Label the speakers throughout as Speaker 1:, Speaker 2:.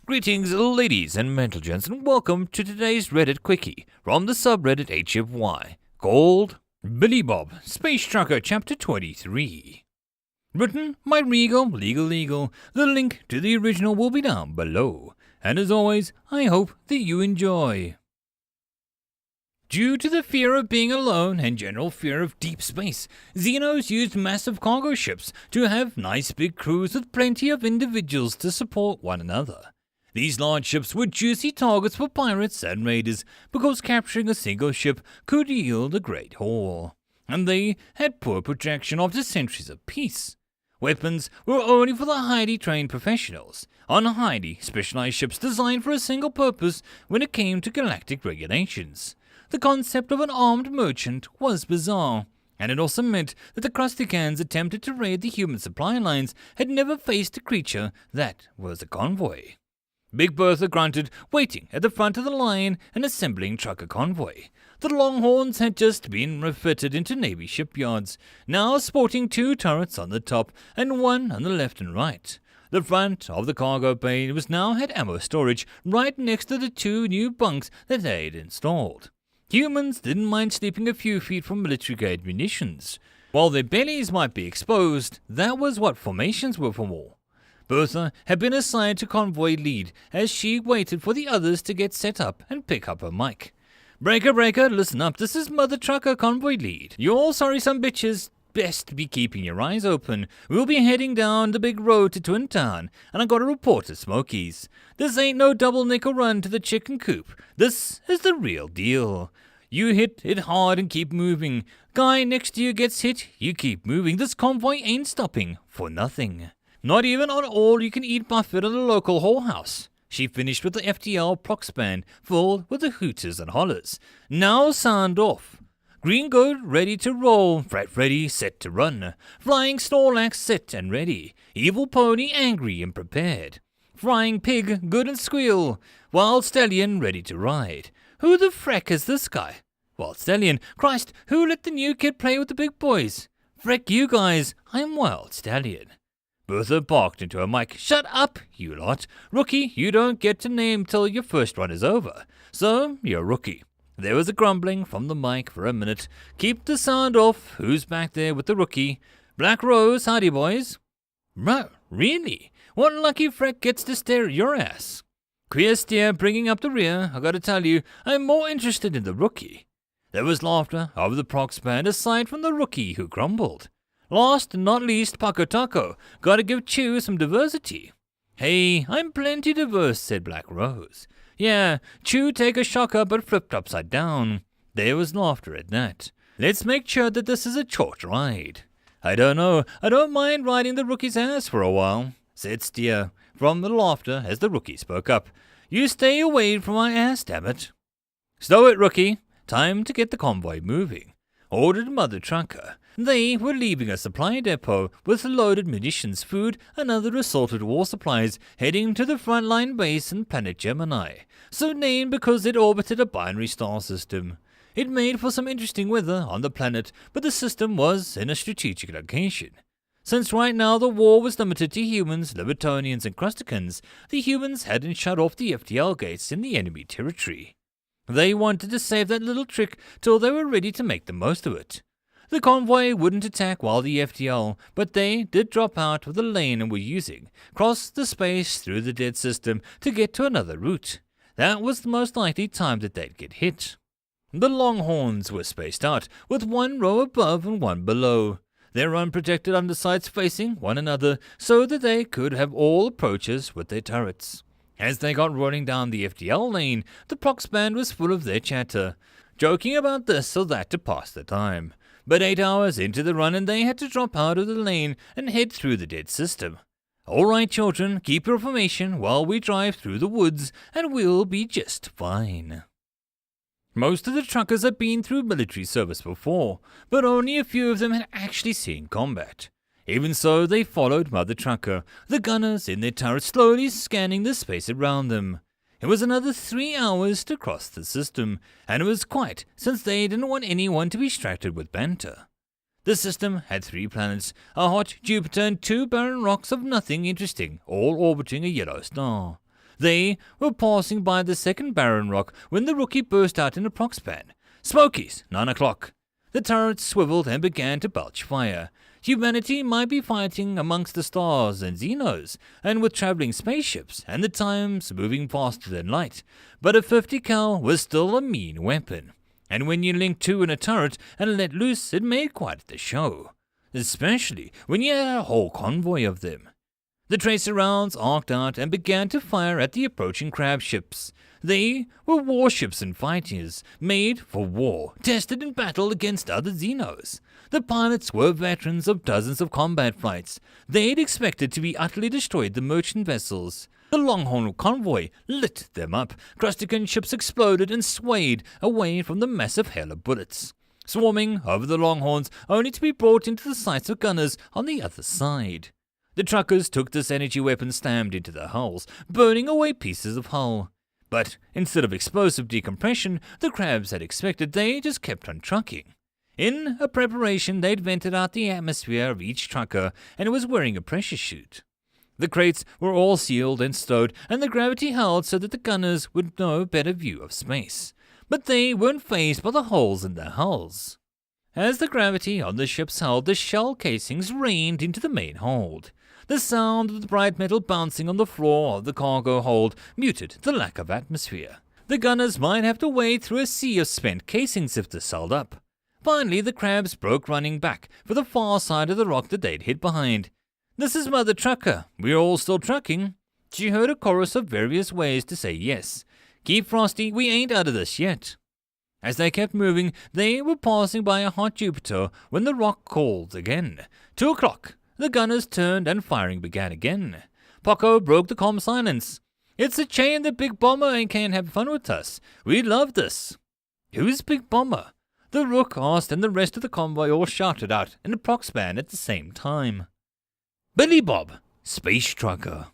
Speaker 1: Greetings, ladies and gents, and welcome to today's Reddit Quickie from the subreddit HFY, called Billy Bob Space Trucker Chapter 23. Written by Regal Legal. The link to the original will be down below, and as always, I hope that you enjoy. Due to the fear of being alone and general fear of deep space, Xenos used massive cargo ships to have nice big crews with plenty of individuals to support one another. These large ships were juicy targets for pirates and raiders because capturing a single ship could yield a great haul, and they had poor protection after centuries of peace. Weapons were only for the highly trained professionals on highly specialized ships designed for a single purpose when it came to galactic regulations. The concept of an armed merchant was bizarre, and it also meant that the Krustikans attempted to raid the human supply lines had never faced a creature that was a convoy. Big Bertha grunted, waiting at the front of the line and assembling trucker convoy. The Longhorns had just been refitted into Navy shipyards, now sporting 2 turrets on the top and 1 on the left and right. The front of the cargo bay was now had ammo storage right next to the 2 new bunks that they had installed. Humans didn't mind sleeping a few feet from military-grade munitions. While their bellies might be exposed, that was what formations were for. Bertha had been assigned to convoy lead as she waited for the others to get set up and pick up her mic. Breaker, listen up, this is Mother Trucker convoy lead. You all sorry some bitches, best be keeping your eyes open. We'll be heading down the big road to Twin Town, and I got a report to Smokies. This ain't no double nickel run to the chicken coop. This is the real deal. You hit it hard and keep moving. Guy next to you gets hit, you keep moving. This convoy ain't stopping for nothing. Not even on all-you-can-eat buffet at a local whorehouse. She finished with the FTL prox band, full with the hooters and hollers. Now sound off. Green good, ready to roll. Frat ready, set to run. Flying Snorlax set and ready. Evil pony angry and prepared. Flying pig, good and squeal. Wild stallion ready to ride. Who the freck is this guy? Wild stallion. Christ, who let the new kid play with the big boys? Freck you guys, I'm Wild Stallion. Bertha barked into her mic. Shut up, you lot. Rookie, you don't get to name till your first run is over. So, you're rookie. There was a grumbling from the mic for a minute. Keep the sound off. Who's back there with the rookie? Black Rose, howdy boys. Really? What lucky freck gets to stare at your ass? Queer steer bringing up the rear. I gotta tell you, I'm more interested in the rookie. There was laughter over the prox band aside from the rookie who grumbled. Last and not least, Paco Taco. Gotta give Chew some diversity. Hey, I'm plenty diverse, said Black Rose. Yeah, Chew take a shocker but flipped upside down. There was laughter at that. Let's make sure that this is a short ride. I don't know, I don't mind riding the rookie's ass for a while, said Steer, from the laughter as the rookie spoke up. You stay away from my ass, damn it. Stow it, rookie. Time to get the convoy moving, ordered Mother Trucker. They were leaving a supply depot with loaded munitions, food, and other assorted war supplies, heading to the frontline base in planet Gemini, so named because it orbited a binary star system. It made for some interesting weather on the planet, but the system was in a strategic location. Since right now the war was limited to humans, Libertonians, and Krustikans, the humans hadn't shut off the FTL gates in the enemy territory. They wanted to save that little trick till they were ready to make the most of it. The convoy wouldn't attack while the FTL, but they did drop out of the lane and were using, cross the space through the dead system to get to another route. That was the most likely time that they'd get hit. The Longhorns were spaced out, with 1 row above and 1 below, their unprotected undersides facing one another so that they could have all approaches with their turrets. As they got rolling down the FTL lane, the prox band was full of their chatter, joking about this or that to pass the time. But 8 hours into the run and they had to drop out of the lane and head through the dead system. All right, children, keep your formation while we drive through the woods and we'll be just fine. Most of the truckers had been through military service before, but only a few of them had actually seen combat. Even so, they followed Mother Trucker, the gunners in their turrets slowly scanning the space around them. It was another 3 hours to cross the system, and it was quiet since they didn't want anyone to be distracted with banter. The system had 3 planets, a hot Jupiter and 2 barren rocks of nothing interesting, all orbiting a yellow star. They were passing by the second barren rock when the rookie burst out in a proxpan. "Smokies, 9 o'clock." The turret swiveled and began to belch fire. Humanity might be fighting amongst the stars and Xenos, and with traveling spaceships, and the times moving faster than light, but a 50 cal was still a mean weapon. And when you linked two in a turret and let loose, it made quite the show. Especially when you had a whole convoy of them. The tracer rounds arced out and began to fire at the approaching crab ships. They were warships and fighters, made for war, tested in battle against other Xenos. The pilots were veterans of dozens of combat flights. They'd expected to be utterly destroyed the merchant vessels. The Longhorn convoy lit them up. Crustacan ships exploded and swayed away from the massive hail of bullets, swarming over the Longhorns, only to be brought into the sights of gunners on the other side. The truckers took this energy weapon slammed into their hulls, burning away pieces of hull. But instead of explosive decompression the crabs had expected, they just kept on trucking. In a preparation, they'd vented out the atmosphere of each trucker, and it was wearing a pressure chute. The crates were all sealed and stowed, and the gravity held so that the gunners would no better view of space. But they weren't fazed by the holes in their hulls. As the gravity on the ships held, the shell casings rained into the main hold. The sound of the bright metal bouncing on the floor of the cargo hold muted the lack of atmosphere. The gunners might have to wade through a sea of spent casings if this held up. Finally, the crabs broke running back for the far side of the rock that they'd hid behind. "This is Mother Trucker. We're all still trucking." She heard a chorus of various ways to say yes. "Keep frosty, we ain't out of this yet." As they kept moving, they were passing by a hot Jupiter when the rock called again. 2 o'clock. The gunners turned and firing began again. Poco broke the calm silence. "It's a shame that Big Bomber can't have fun with us. We love this." "Who's Big Bomber?" the Rook asked, and the rest of the convoy all shouted out in a proxpan at the same time. "Billy Bob, Space Trucker."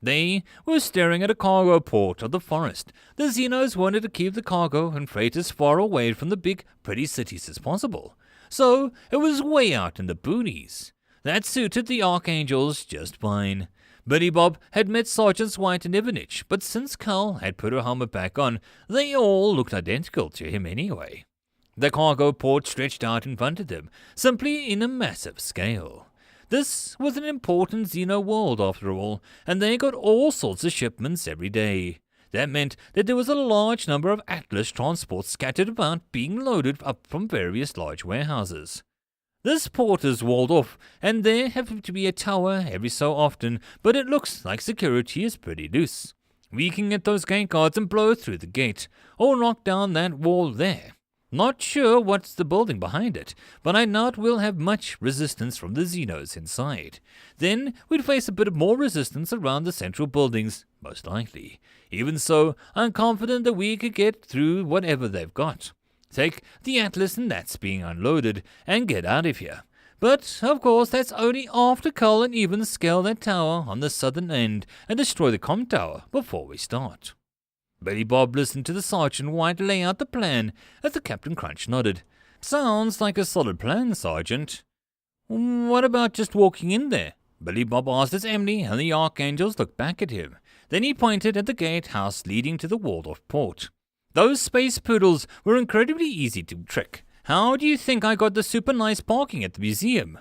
Speaker 1: They were staring at a cargo port of the forest. The Xenos wanted to keep the cargo and freight as far away from the big, pretty cities as possible. So it was way out in the boonies. That suited the Archangels just fine. Billy Bob had met Sergeants White and Ivanich, but since Cal had put her helmet back on, they all looked identical to him anyway. The cargo port stretched out in front of them, simply in a massive scale. This was an important Xeno world after all, and they got all sorts of shipments every day. That meant that there was a large number of Atlas transports scattered about being loaded up from various large warehouses. This port is walled off, and there have to be a tower every so often, but it looks like security is pretty loose. We can get those gate guards and blow through the gate, or knock down that wall there. Not sure what's the building behind it, but I doubt we'll have much resistance from the Xenos inside. Then we'd face a bit more resistance around the central buildings, most likely. Even so, I'm confident that we could get through whatever they've got. Take the Atlas and that's being unloaded, and get out of here. But, of course, that's only after Cull and even scale that tower on the southern end and destroy the comm tower before we start. Billy Bob listened to the Sergeant White lay out the plan as the Captain Crunch nodded. "Sounds like a solid plan, Sergeant." "What about just walking in there?" Billy Bob asked as Emily and the Archangels looked back at him. Then he pointed at the gatehouse leading to the walled-off port. "Those space poodles were incredibly easy to trick. How do you think I got the super nice parking at the museum?"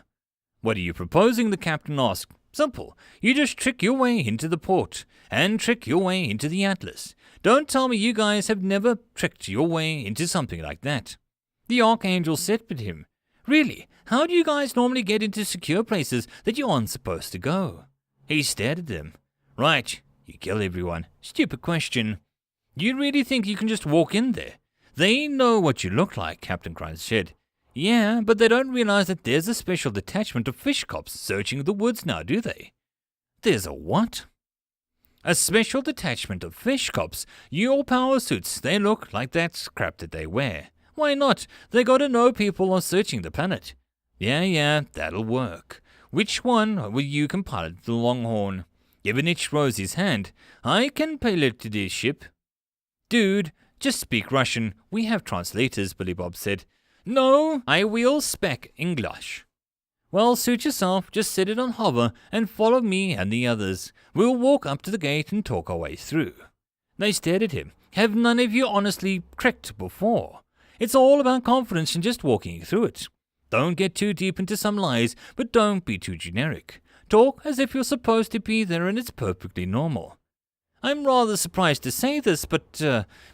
Speaker 1: "What are you proposing?" the captain asked. "Simple. You just trick your way into the port, and trick your way into the Atlas. Don't tell me you guys have never tricked your way into something like that." The Archangel said at him, "Really? How do you guys normally get into secure places that you aren't supposed to go?" He stared at them. "Right, you kill everyone. Stupid question. You really think you can just walk in there? They know what you look like," Captain Crunch said. "Yeah, but they don't realize that there's a special detachment of fish cops searching the woods now, do they?" "There's a what?" "A special detachment of fish cops. Your power suits, they look like that crap that they wear. Why not? They gotta know people are searching the planet." Yeah, that'll work. Which one will you can pilot the Longhorn?" Ivanich rose his hand. "I can pilot this ship." "Dude, just speak Russian. We have translators," Billy Bob said. "No, I will speak English." Well, suit yourself, just set it on hover and follow me and the others. We'll walk up to the gate and talk our way through. They stared at him. Have none of you honestly trekked before? It's all about confidence and just walking through it. Don't get too deep into some lies, but don't be too generic. Talk as if you're supposed to be there and it's perfectly normal. I'm rather surprised to say this, but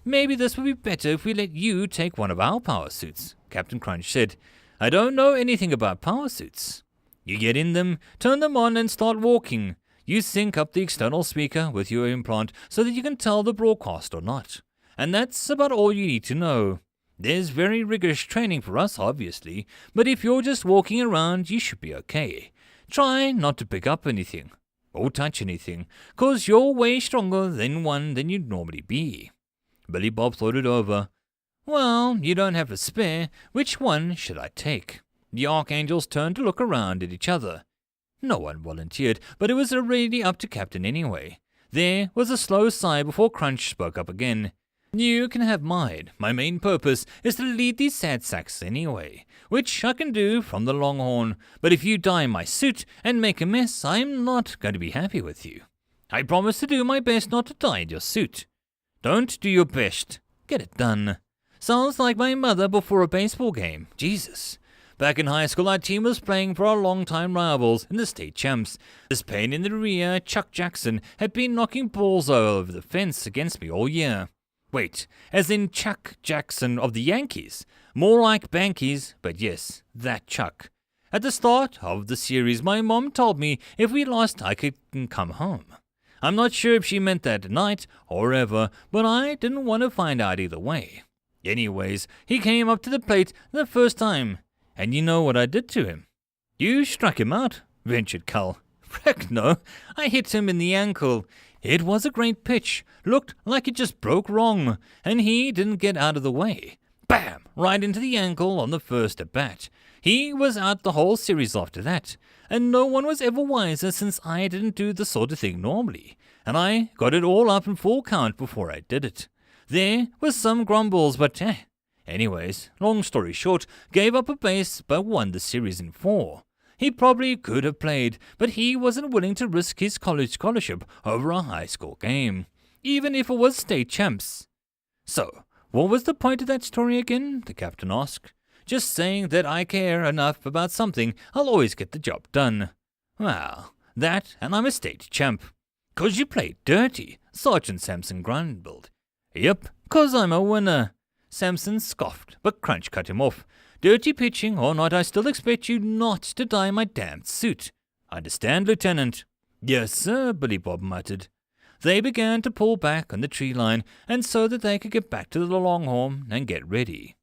Speaker 1: maybe this would be better if we let you take one of our power suits, Captain Crunch said. I don't know anything about power suits. You get in them, turn them on and start walking. You sync up the external speaker with your implant so that you can tell the broadcast or not. And that's about all you need to know. There's very rigorous training for us, obviously, but if you're just walking around, you should be okay. Try not to pick up anything or touch anything, 'cause you're way stronger than you'd normally be. Billy Bob thought it over. Well, you don't have a spare. Which one should I take? The Archangels turned to look around at each other. No one volunteered, but it was already up to Captain anyway. There was a slow sigh before Crunch spoke up again. You can have mine. My main purpose is to lead these sad sacks anyway, which I can do from the Longhorn, but if you die in my suit and make a mess, I'm not going to be happy with you. I promise to do my best not to die in your suit. Don't do your best. Get it done. Sounds like my mother before a baseball game. Jesus. Back in high school, our team was playing for our longtime rivals in the state champs. This pain in the rear, Chuck Jackson, had been knocking balls over the fence against me all year. Wait, as in Chuck Jackson of the Yankees? More like Bankies, but yes, that Chuck. At the start of the series, my mom told me if we lost, I could come home. I'm not sure if she meant that night or ever, but I didn't want to find out either way. Anyways, he came up to the plate the first time, and you know what I did to him? You struck him out, ventured Cull. Frick no, I hit him in the ankle. It was a great pitch, looked like it just broke wrong, and he didn't get out of the way. Bam! Right into the ankle on the first at-bat. He was out the whole series after that, and no one was ever wiser since I didn't do the sort of thing normally, and I got it all up in full count before I did it. There was some grumbles, but anyways, long story short, gave up a base but won the series in 4. He probably could have played, but he wasn't willing to risk his college scholarship over a high school game, even if it was state champs. So, what was the point of that story again? The captain asked. Just saying that I care enough about something, I'll always get the job done. Well, that, and I'm a state champ. 'Cause you played dirty, Sergeant Samson grumbled. Yep, 'cause I'm a winner. Samson scoffed, but Crunch cut him off. Dirty pitching or not, I still expect you not to die in my damned suit. Understand, Lieutenant? Yes, sir, Billy Bob muttered. They began to pull back on the tree line, and so that they could get back to the Longhorn and get ready.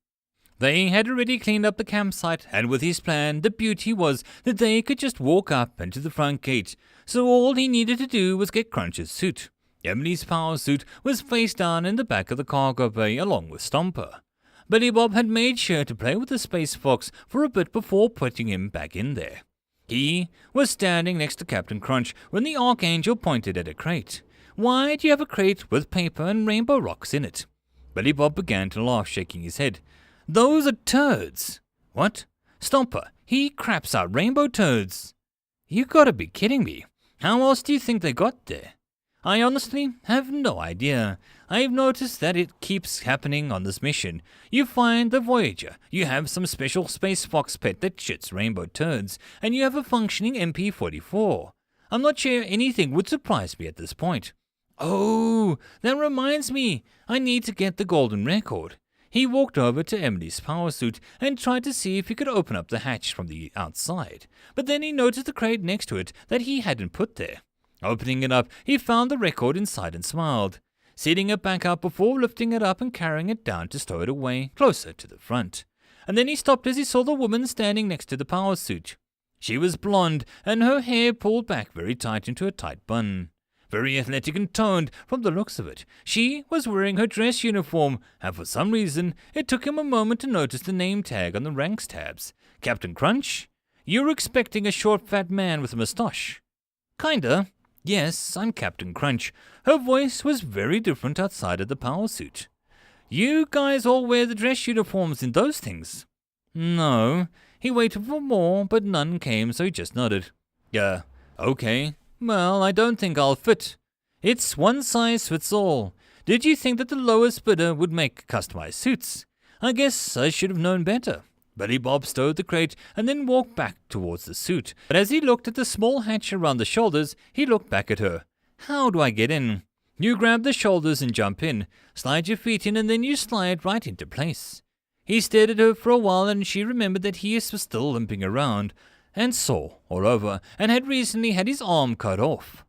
Speaker 1: They had already cleaned up the campsite, and with his plan, the beauty was that they could just walk up into the front gate, so all he needed to do was get Crunch's suit. Emily's power suit was face down in the back of the cargo bay along with Stomper. Billy Bob had made sure to play with the Space Fox for a bit before putting him back in there. He was standing next to Captain Crunch when the Archangel pointed at a crate. Why do you have a crate with paper and rainbow rocks in it? Billy Bob began to laugh, shaking his head. Those are turds. What? Stomper, he craps out rainbow turds. You gotta be kidding me. How else do you think they got there? I honestly have no idea. I've noticed that it keeps happening on this mission. You find the Voyager, you have some special Space Fox pet that shits rainbow turds, and you have a functioning MP-44. I'm not sure anything would surprise me at this point. Oh, that reminds me. I need to get the golden record. He walked over to Emily's power suit and tried to see if he could open up the hatch from the outside, but then he noticed the crate next to it that he hadn't put there. Opening it up, he found the record inside and smiled, setting it back up before lifting it up and carrying it down to stow it away closer to the front. And then he stopped as he saw the woman standing next to the power suit. She was blonde, and her hair pulled back very tight into a tight bun. Very athletic and toned from the looks of it. She was wearing her dress uniform, and for some reason, it took him a moment to notice the name tag on the ranks tabs. Captain Crunch? You're expecting a short fat man with a moustache. Kinda. Yes, I'm Captain Crunch. Her voice was very different outside of the power suit. You guys all wear the dress uniforms in those things? No, He waited for more, but none came, so he just nodded. Yeah, okay. Well, I don't think I'll fit. It's one size fits all. Did you think that the lowest bidder would make customized suits? I guess I should have known better. Billy Bob stowed the crate and then walked back towards the suit. But as he looked at the small hatch around the shoulders, he looked back at her. How do I get in? You grab the shoulders and jump in, slide your feet in, and then you slide right into place. He stared at her for a while, and she remembered that he was still limping around, and sore all over, and had recently had his arm cut off.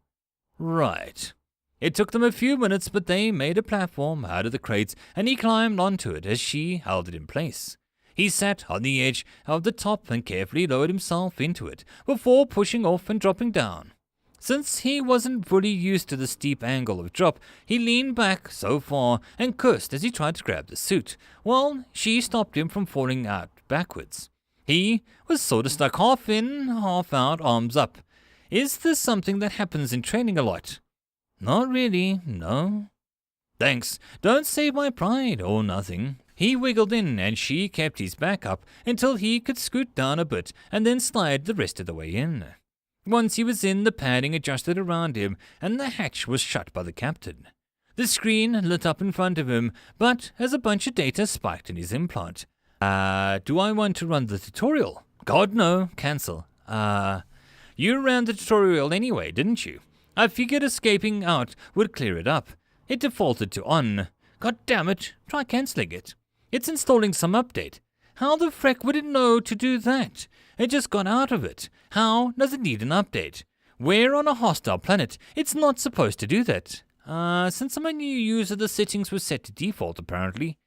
Speaker 1: Right. It took them a few minutes, but they made a platform out of the crates, and he climbed onto it as she held it in place. He sat on the edge of the top and carefully lowered himself into it, before pushing off and dropping down. Since he wasn't fully used to the steep angle of drop, he leaned back so far and cursed as he tried to grab the suit, while she stopped him from falling out backwards. He was sort of stuck half in, half out, arms up. Is this something that happens in training a lot? Not really, no. Thanks, don't save my pride or nothing. He wiggled in and she kept his back up until he could scoot down a bit and then slide the rest of the way in. Once he was in, the padding adjusted around him, and the hatch was shut by the captain. The screen lit up in front of him, but as a bunch of data spiked in his implant. Do I want to run the tutorial? God, no. Cancel. You ran the tutorial anyway, didn't you? I figured escaping out would clear it up. It defaulted to on. God damn it. Try cancelling it. It's installing some update. How the freck would it know to do that? It just got out of it. How does it need an update? We're on a hostile planet. It's not supposed to do that. Since I'm a new user, the settings were set to default, apparently.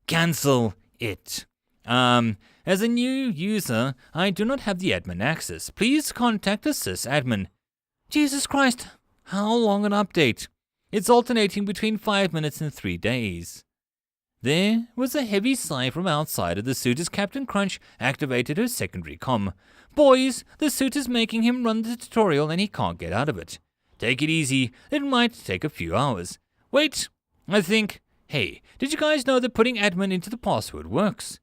Speaker 1: Cancel it. As a new user, I do not have the admin access. Please contact the sysadmin. Jesus Christ, how long an update? It's alternating between 5 minutes and 3 days. There was a heavy sigh from outside of the suit as Captain Crunch activated her secondary comm. Boys, the suit is making him run the tutorial and he can't get out of it. Take it easy, it might take a few hours. Wait, I think... Hey, did you guys know that putting admin into the password works?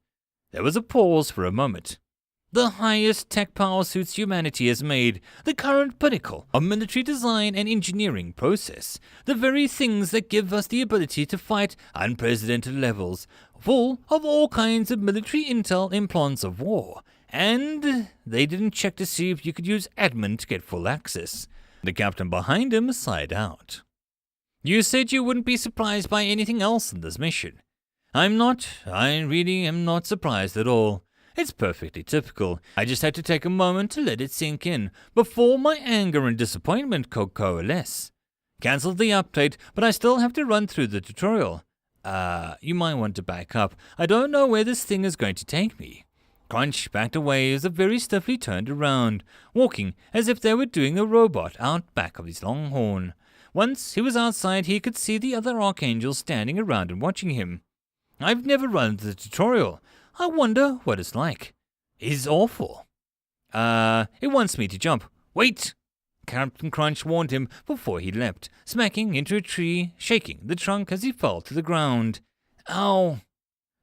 Speaker 1: There was a pause for a moment. The highest tech power suits humanity has made, the current pinnacle of military design and engineering process, the very things that give us the ability to fight unprecedented levels, full of all kinds of military intel in plans of war. And they didn't check to see if you could use admin to get full access. The captain behind him sighed out. You said you wouldn't be surprised by anything else in this mission. I'm not. I really am not surprised at all. It's perfectly typical. I just had to take a moment to let it sink in before my anger and disappointment could coalesce. Cancelled the update, but I still have to run through the tutorial. You might want to back up. I don't know where this thing is going to take me. Crunch backed away as the very stiffly turned around, walking as if they were doing a robot out back of his long horn. Once he was outside, he could see the other archangels standing around and watching him. I've never run the tutorial. I wonder what it's like. It's awful. It wants me to jump. Wait! Captain Crunch warned him before he leapt, smacking into a tree, shaking the trunk as he fell to the ground. Ow!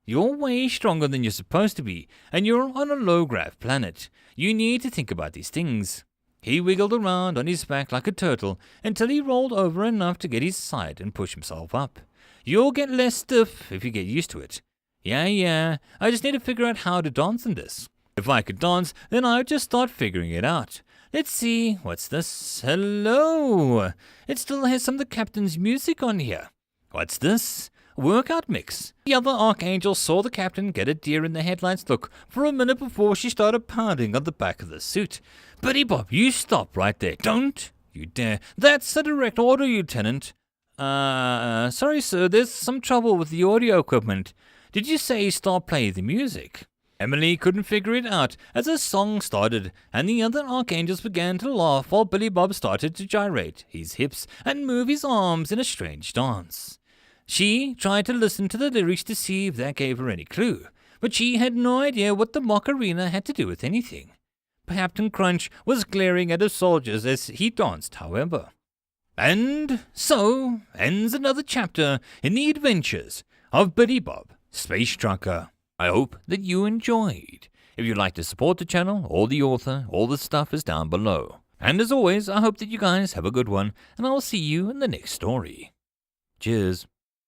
Speaker 1: You're way stronger than you're supposed to be, and you're on a low-grav planet. You need to think about these things. He wiggled around on his back like a turtle until he rolled over enough to get his side and push himself up. You'll get less stiff if you get used to it. Yeah, I just need to figure out how to dance in this. If I could dance, then I would just start figuring it out. Let's see, what's this? Hello! It still has some of the captain's music on here. What's this? Workout mix. The other archangel saw the captain get a deer in the headlights look for a minute before she started pounding on the back of the suit. Billy Bob, you stop right there. Don't you dare. That's a direct order, Lieutenant. Sorry sir, there's some trouble with the audio equipment. Did you say start playing the music? Emily couldn't figure it out as a song started, and the other archangels began to laugh while Billy Bob started to gyrate his hips and move his arms in a strange dance. She tried to listen to the lyrics to see if that gave her any clue, but she had no idea what the mock arena had to do with anything. Captain Crunch was glaring at his soldiers as he danced, however. And so ends another chapter in the adventures of Billy Bob, Space Trucker. I hope that you enjoyed. If you'd like to support the channel or the author, all the stuff is down below. And as always, I hope that you guys have a good one, and I'll see you in the next story. Cheers.